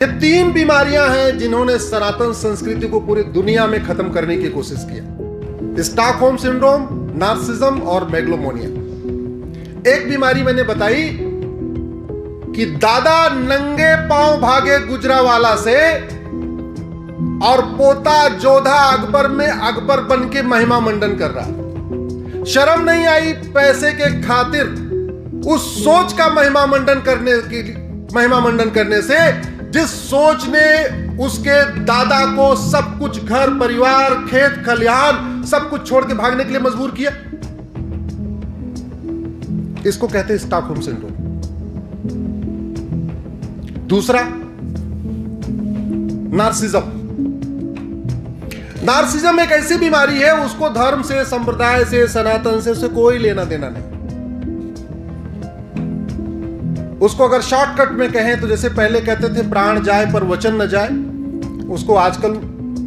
ये तीन बीमारियां हैं जिन्होंने सनातन संस्कृति को पूरी दुनिया में खत्म करने की कोशिश किया। स्टॉकहोम सिंड्रोम, नार्सिज्म और मेगलोमोनिया। एक बीमारी मैंने बताई कि दादा नंगे पांव भागे गुजरावाला से और पोता जोधा अकबर में अकबर बन के महिमा मंडन कर रहा। शर्म नहीं आई पैसे के खातिर उस सोच का महिमा मंडन करने से जिस सोच ने उसके दादा को सब कुछ, घर परिवार, खेत खलिहान सब कुछ छोड़ के भागने के लिए मजबूर किया। इसको कहते हैं स्टॉकहोम सिंड्रोम। दूसरा, नार्सिज्म। नार्सिज्म एक ऐसी बीमारी है, उसको धर्म से, संप्रदाय से, सनातन से कोई लेना देना नहीं। उसको अगर शॉर्टकट में कहें तो जैसे पहले कहते थे प्राण जाए पर वचन न जाए, उसको आजकल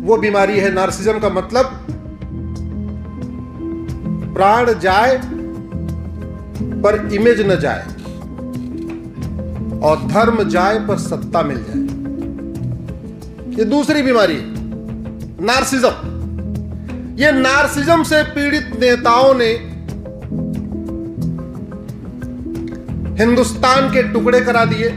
वो बीमारी है। नार्सिज्म का मतलब प्राण जाए पर इमेज न जाए और धर्म जाए पर सत्ता मिल जाए। ये दूसरी बीमारी है, नार्सिज्म। ये नार्सिज्म से पीड़ित नेताओं ने हिंदुस्तान के टुकड़े करा दिए।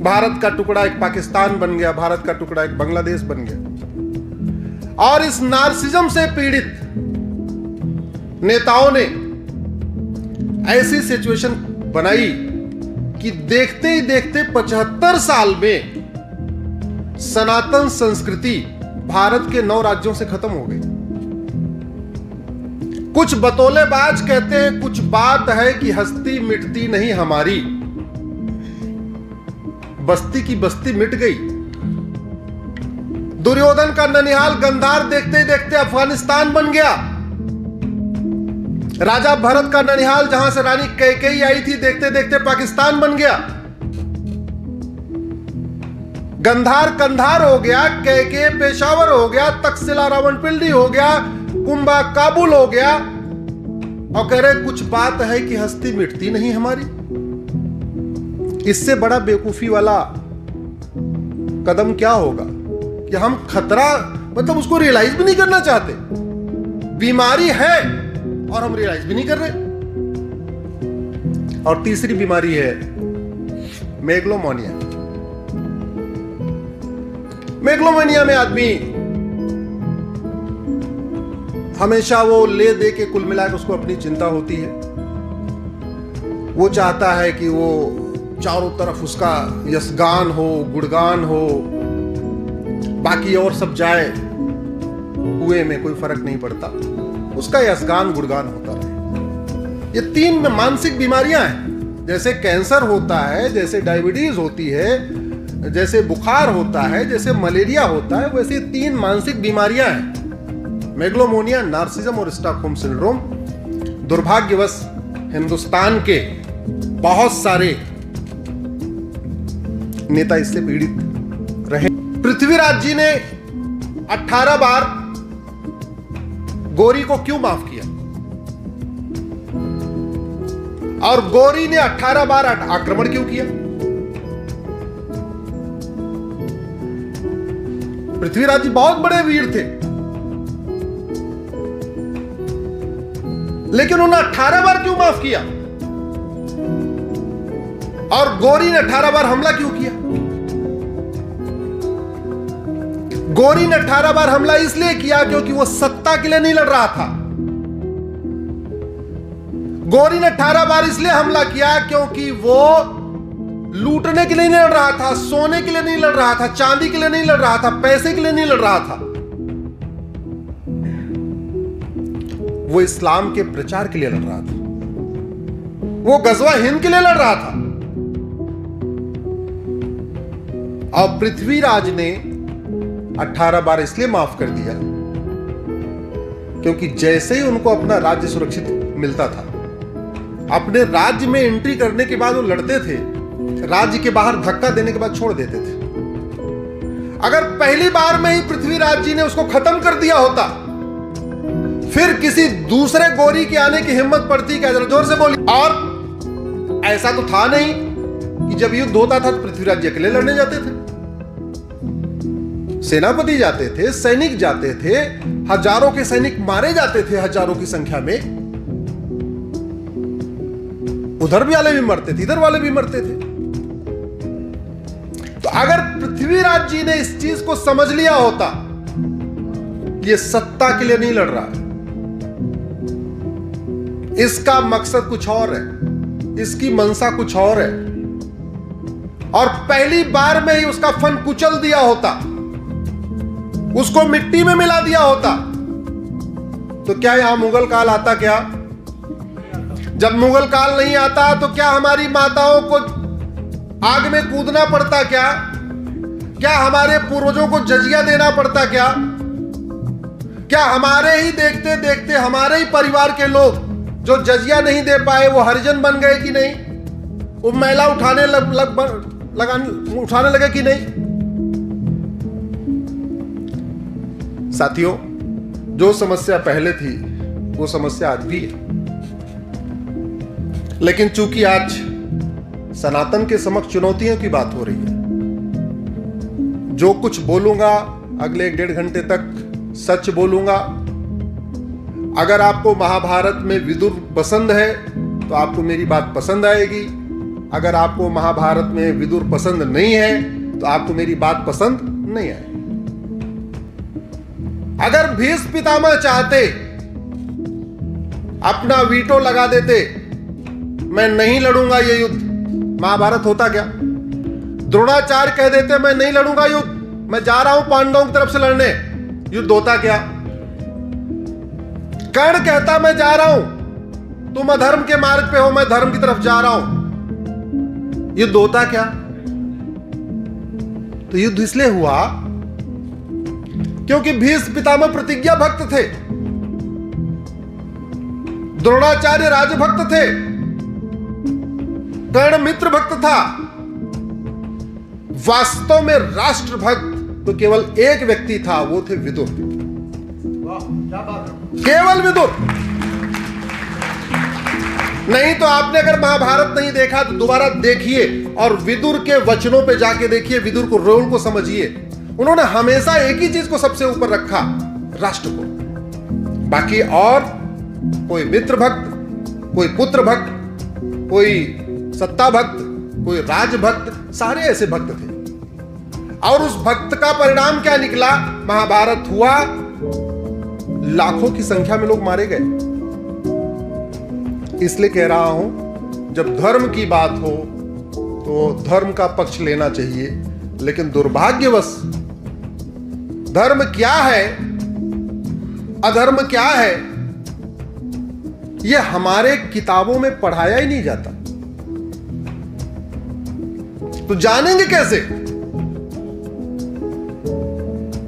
भारत का टुकड़ा एक पाकिस्तान बन गया, भारत का टुकड़ा एक बांग्लादेश बन गया। और इस नार्सिज्म से पीड़ित नेताओं ने ऐसी सिचुएशन बनाई कि देखते ही देखते 75 साल में सनातन संस्कृति भारत के 9 राज्यों से खत्म हो गई। कुछ बतौलेबाज कहते हैं कुछ बात है कि हस्ती मिटती नहीं हमारी। बस्ती की बस्ती मिट गई। दुर्योधन का ननिहाल गंधार देखते देखते अफगानिस्तान बन गया। राजा भरत का ननिहाल जहां से रानी कैकेयी आई थी, देखते देखते पाकिस्तान बन गया। गंधार कंधार हो गया, कैकेयी पेशावर हो गया, तक्षशिला रावलपिंडी हो गया, कुंभा काबुल हो गया। और कह रहे कुछ बात है कि हस्ती मिटती नहीं हमारी। इससे बड़ा बेवकूफी वाला कदम क्या होगा कि हम खतरा मतलब उसको रियलाइज भी नहीं करना चाहते। बीमारी है और हम रियलाइज भी नहीं कर रहे। और तीसरी बीमारी है मेगलोमोनिया। मेगलोमोनिया में आदमी हमेशा वो ले दे के कुल मिला के उसको अपनी चिंता होती है। वो चाहता है कि वो चारों तरफ उसका यशगान हो, गुणगान हो, बाकी और सब जाए कुएं में, कोई फर्क नहीं पड़ता, उसका यशगान गुणगान होता रहे। ये 3 मानसिक बीमारियां हैं। जैसे कैंसर होता है, जैसे डायबिटीज होती है, जैसे बुखार होता है, जैसे मलेरिया होता है, वैसे 3 मानसिक बीमारियां हैं, मेगलोमोनिया, नार्सिज्म और स्टॉकहोम सिंड्रोम। दुर्भाग्यवश हिंदुस्तान के बहुत सारे नेता इससे पीड़ित रहे। पृथ्वीराज जी ने 18 बार गौरी को क्यों माफ किया? और गौरी ने 18 बार आक्रमण क्यों किया? पृथ्वीराज जी बहुत बड़े वीर थे, लेकिन उन्होंने 18 बार क्यों माफ किया? और गौरी ने 18 बार हमला क्यों किया? गौरी ने 18 बार हमला इसलिए किया क्योंकि वो सत्ता के लिए नहीं लड़ रहा था। गौरी ने 18 बार इसलिए हमला किया क्योंकि वो लूटने के लिए नहीं लड़ रहा था, सोने के लिए नहीं लड़ रहा था, चांदी के लिए नहीं लड़ रहा था, पैसे के लिए नहीं लड़ रहा था। वो इस्लाम के प्रचार के लिए लड़ रहा था। वो गजवा हिंद के लिए लड़ रहा था। और पृथ्वीराज ने 18 बार इसलिए माफ कर दिया क्योंकि जैसे ही उनको अपना राज्य सुरक्षित मिलता था, अपने राज्य में एंट्री करने के बाद वो लड़ते थे, राज्य के बाहर धक्का देने के बाद छोड़ देते थे। अगर पहली बार में ही पृथ्वीराज जी ने उसको खत्म कर दिया होता, फिर किसी दूसरे गौरी के आने की हिम्मत पड़ती क्या? जरा जोर से बोली। और ऐसा तो था नहीं। कि जब युद्ध होता था तो पृथ्वीराज जी अकेले लड़ने जाते थे, सेनापति जाते थे, सैनिक जाते थे, हजारों के सैनिक मारे जाते थे हजारों की संख्या में, उधर भी वाले भी मरते थे, इधर वाले भी मरते थे। तो अगर पृथ्वीराज जी ने इस चीज को समझ लिया होता कि ये सत्ता के लिए नहीं लड़ रहा है, इसका मकसद कुछ और है, इसकी मंशा कुछ और है, और पहली बार में ही उसका फन कुचल दिया होता, उसको मिट्टी में मिला दिया होता, तो क्या यहां मुगल काल आता? क्या जब मुगल काल नहीं आता तो क्या हमारी माताओं को आग में कूदना पड़ता? क्या हमारे पूर्वजों को जजिया देना पड़ता? क्या हमारे ही देखते देखते हमारे ही परिवार के लोग जो जजिया नहीं दे पाए वो हरिजन बन गए कि नहीं? वो मैला उठाने लगे कि नहीं? साथियों, जो समस्या पहले थी वो समस्या आज भी है, लेकिन चूंकि आज सनातन के समक्ष चुनौतियों की बात हो रही है, जो कुछ बोलूंगा अगले 1-1.5 घंटे तक सच बोलूंगा। अगर आपको महाभारत में विदुर पसंद है तो आपको मेरी बात पसंद आएगी, अगर आपको महाभारत में विदुर पसंद नहीं है तो आपको मेरी बात पसंद नहीं आएगी। अगर भीष्म पितामह चाहते अपना वीटो लगा देते, मैं नहीं लड़ूंगा ये युद्ध, महाभारत होता क्या? द्रोणाचार्य कह देते मैं नहीं लड़ूंगा युद्ध, मैं जा रहा हूं पांडवों की तरफ से लड़ने, युद्ध होता क्या? कर्ण कहता मैं जा रहा हूं, तुम अधर्म के मार्ग पे हो, मैं धर्म की तरफ जा रहा हूं, युद्ध होता क्या? तो युद्ध इसलिए हुआ क्योंकि भीष्म पितामह प्रतिज्ञा भक्त थे, द्रोणाचार्य राजभक्त थे, कर्ण मित्र भक्त था। वास्तव में राष्ट्रभक्त तो केवल एक व्यक्ति था, वो थे विदुर। केवल विदुर। नहीं तो आपने अगर महाभारत नहीं देखा तो दोबारा देखिए और विदुर के वचनों पे जाके देखिए, विदुर को रोल को समझिए। उन्होंने हमेशा एक ही चीज को सबसे ऊपर रखा, राष्ट्र को। बाकी और कोई मित्र भक्त, कोई पुत्र भक्त, कोई सत्ता भक्त, कोई राजभक्त, सारे ऐसे भक्त थे। और उस भक्त का परिणाम क्या निकला? महाभारत हुआ, लाखों की संख्या में लोग मारे गए। इसलिए कह रहा हूं, जब धर्म की बात हो तो धर्म का पक्ष लेना चाहिए, लेकिन दुर्भाग्यवश धर्म क्या है, अधर्म क्या है, यह हमारे किताबों में पढ़ाया ही नहीं जाता। तो जानेंगे कैसे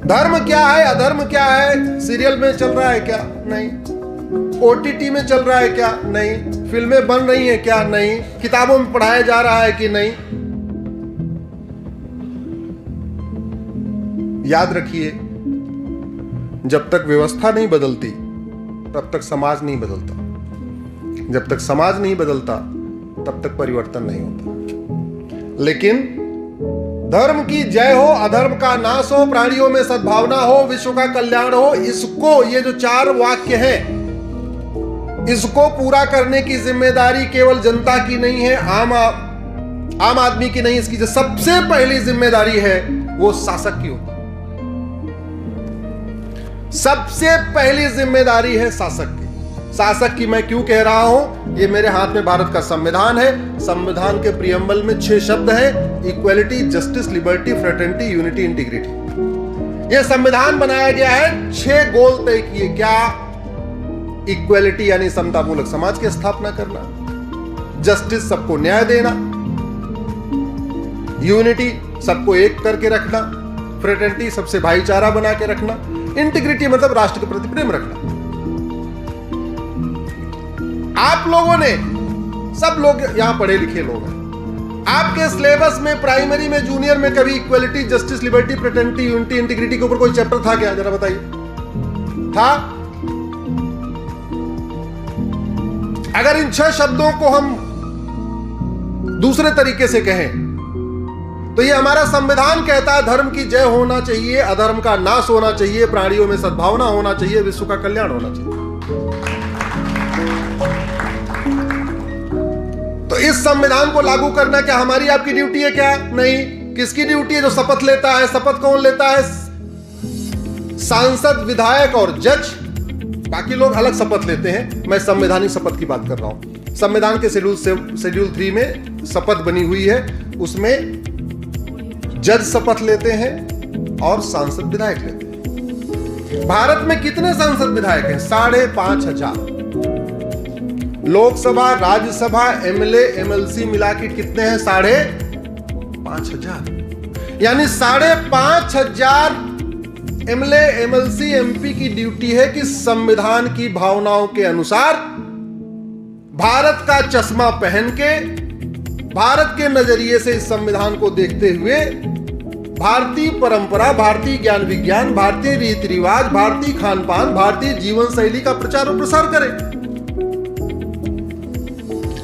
धर्म क्या है, अधर्म क्या है? सीरियल में चल रहा है क्या? नहीं। ओटीटी में चल रहा है क्या? नहीं। फिल्में बन रही हैं क्या? नहीं। किताबों में पढ़ाया जा रहा है कि नहीं? याद रखिए, जब तक व्यवस्था नहीं बदलती तब तक समाज नहीं बदलता, जब तक समाज नहीं बदलता तब तक परिवर्तन नहीं होता। लेकिन धर्म की जय हो, अधर्म का नाश हो, प्राणियों में सद्भावना हो, विश्व का कल्याण हो, इसको, ये जो 4 वाक्य हैं, इसको पूरा करने की जिम्मेदारी केवल जनता की नहीं है, आम आदमी की नहीं, इसकी जो सबसे पहली जिम्मेदारी है वो शासक की होती है। सबसे पहली जिम्मेदारी है शासक की। शासक की मैं क्यों कह रहा हूं? ये मेरे हाथ में भारत का संविधान है। संविधान के प्रियम्बल में 6 शब्द हैं, equality, justice, liberty, fraternity, unity, integrity. ये संविधान बनाया गया है 6 गोल तय किए। क्या? इक्वलिटी यानी समतामूलक समाज की स्थापना करना, जस्टिस सबको न्याय देना, यूनिटी सबको एक करके रखना, फ्रेटर्निटी सबसे भाईचारा बना के रखना, इंटीग्रिटी मतलब राष्ट्र के प्रति प्रेम रखना। आप लोगों ने, सब लोग यहां पढ़े लिखे लोग हैं, आपके सिलेबस में प्राइमरी में, जूनियर में कभी equality, justice, liberty, fraternity, unity, integrity के ऊपर कोई चैप्टर था क्या? जरा बताइए। था? अगर इन 6 शब्दों को हम दूसरे तरीके से कहें तो ये हमारा संविधान कहता है धर्म की जय होना चाहिए, अधर्म का नाश होना चाहिए, प्राणियों में सद्भावना होना चाहिए, विश्व का कल्याण होना चाहिए। तो इस संविधान को लागू करना क्या हमारी आपकी ड्यूटी है क्या? नहीं। किसकी ड्यूटी है? जो शपथ लेता है। शपथ कौन लेता है? सांसद, विधायक और जज। बाकी लोग अलग शपथ लेते हैं। मैं संवैधानिक शपथ की बात कर रहा हूं। संविधान के शेड्यूल 3 में शपथ बनी हुई है, उसमें जज शपथ लेते हैं और सांसद, विधायक लेते हैं। भारत में कितने सांसद, विधायक हैं? 5,500। लोकसभा, राज्यसभा, एमएलए, एमएलसी मिला के कितने हैं? 5,500। यानी 5,500 एमएलए, एमएलसी, एमपी की ड्यूटी है कि संविधान की भावनाओं के अनुसार भारत का चश्मा पहन के, भारत के नजरिए से इस संविधान को देखते हुए भारतीय परंपरा, भारतीय ज्ञान विज्ञान, भारतीय रीति रिवाज, भारतीय खान पान, भारतीय जीवन शैली का प्रचार और प्रसार करें।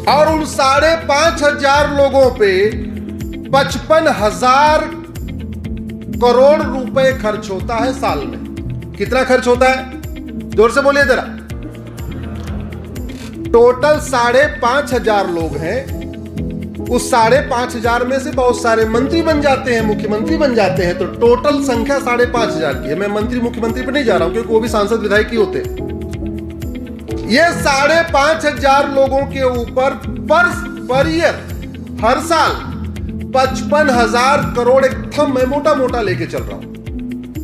और उन 5,500 लोगों पे 55,000 करोड़ रुपए खर्च होता है साल में। कितना खर्च होता है? जोर से बोलिए जरा। टोटल 5,500 लोग हैं। उस 5,500 में से बहुत सारे मंत्री बन जाते हैं, मुख्यमंत्री बन जाते हैं। तो टोटल संख्या 5,500 की है। मैं मंत्री मुख्यमंत्री पे नहीं जा रहा हूं क्योंकि वो भी सांसद, विधायक ही होते हैं। ये 5,500 लोगों के ऊपर पर ईयर, हर साल 55,000 करोड़, एकदम मैं मोटा मोटा लेके चल रहा हूं।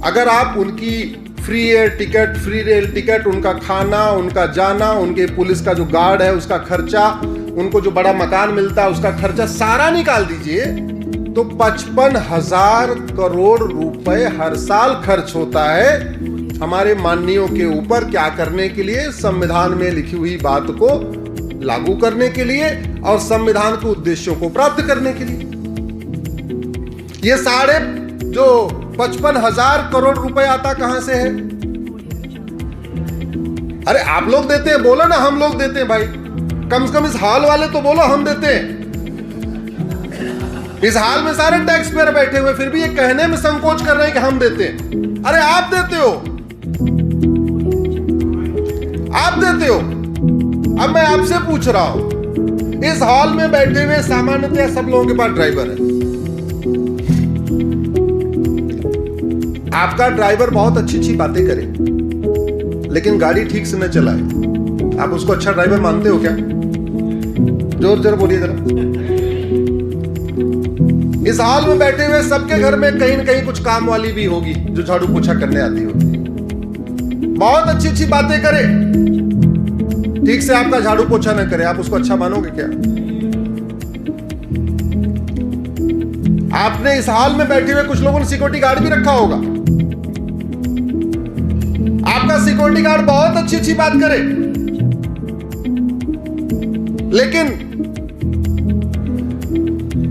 अगर आप उनकी free air ticket, free rail ticket, उनका खाना, उनका जाना, उनके पुलिस का जो गार्ड है उसका खर्चा, उनको जो बड़ा मकान मिलता है उसका खर्चा सारा निकाल दीजिए तो 55,000 करोड़ रुपए हर साल खर्च होता है हमारे माननीयों के ऊपर। क्या करने के लिए? संविधान में लिखी हुई बात को लागू करने के लिए और संविधान के उद्देश्यों को प्राप्त करने के लिए। ये 55,000 करोड़ रुपए आता कहां से है? अरे आप लोग देते हैं, बोलो ना हम लोग देते हैं भाई। कम से कम इस हाल वाले तो बोलो हम देते हैं। इस हाल में सारे टैक्स पेयर बैठे हुए फिर भी ये कहने में संकोच कर रहे हैं कि हम देते हैं। अरे आप देते हो, आप देते हो। अब मैं आपसे पूछ रहा हूं, इस हॉल में बैठे हुए सामान्यतः सब लोगों के पास ड्राइवर है। आपका ड्राइवर बहुत अच्छी अच्छी बातें करे लेकिन गाड़ी ठीक से न चलाए, आप उसको अच्छा ड्राइवर मानते हो क्या? जोर जोर बोलिए जरा। इस हाल में बैठे हुए सबके घर में कहीं न कहीं कुछ काम वाली भी होगी जो झाड़ू पोछा करने आती होगी। बहुत अच्छी अच्छी बातें करे, ठीक से आपका झाड़ू पोछा न करे, आप उसको अच्छा मानोगे क्या? आपने इस हाल में बैठे हुए कुछ लोगों ने सिक्योरिटी गार्ड भी रखा होगा। आपका सिक्योरिटी गार्ड बहुत अच्छी अच्छी बात करे लेकिन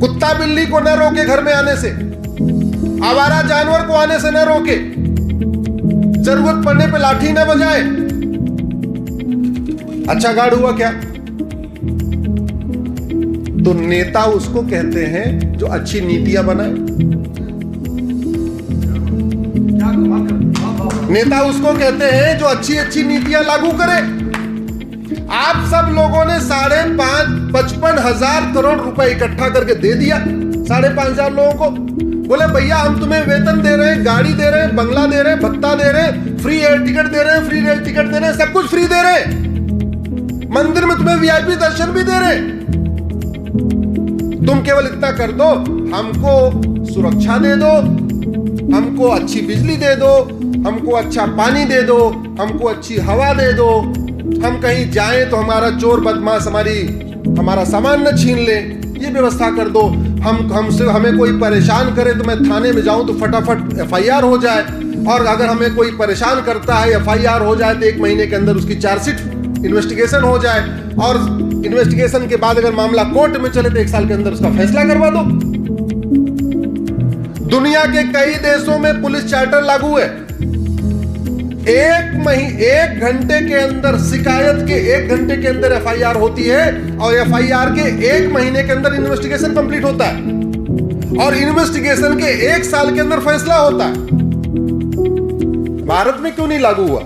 कुत्ता बिल्ली को न रोके घर में आने से, आवारा जानवर को आने से न रोके, जरूरत पड़ने पे लाठी न बजाए। अच्छा गार्ड हुआ क्या? तो नेता उसको कहते हैं जो अच्छी नीतियां बनाए। नेता उसको कहते हैं जो अच्छी अच्छी नीतियां लागू करे। आप सब लोगों ने 55,000 करोड़ रुपए इकट्ठा करके दे दिया 5,500 लोगों को। बोले भैया हम तुम्हें वेतन दे रहे हैं, गाड़ी दे रहे हैं, बंगला दे रहे हैं, भत्ता दे रहे हैं, फ्री एयर टिकट दे रहे हैं, फ्री रेल टिकट दे रहे हैं, सब कुछ फ्री दे रहे हैं, मंदिर में तुम्हें वीआईपी दर्शन भी दे रहे हैं। तुम केवल इतना कर दो, हमको सुरक्षा दे दो, हमको अच्छी बिजली दे दो, हमको अच्छा पानी दे दो, हमको अच्छी हवा दे दो, हम कहीं जाएं तो हमारा चोर बदमाश हमारा सामान न छीन ले, ये व्यवस्था कर दो। हमें कोई परेशान करे तो मैं थाने में जाऊं तो फटाफट एफआईआर हो जाए, और अगर हमें कोई परेशान करता है एफआईआर हो जाए तो 1 महीने के अंदर उसकी चार्जशीट इन्वेस्टिगेशन हो जाए, और इन्वेस्टिगेशन के बाद अगर मामला कोर्ट में चले तो 1 साल के अंदर उसका फैसला करवा दो। दुनिया के कई देशों में पुलिस चार्टर लागू है। एक घंटे के अंदर, शिकायत के 1 घंटे के अंदर एफआईआर होती है और एफआईआर के 1 महीने के अंदर इन्वेस्टिगेशन कंप्लीट होता है और इन्वेस्टिगेशन के 1 साल के अंदर फैसला होता है। भारत में क्यों नहीं लागू हुआ?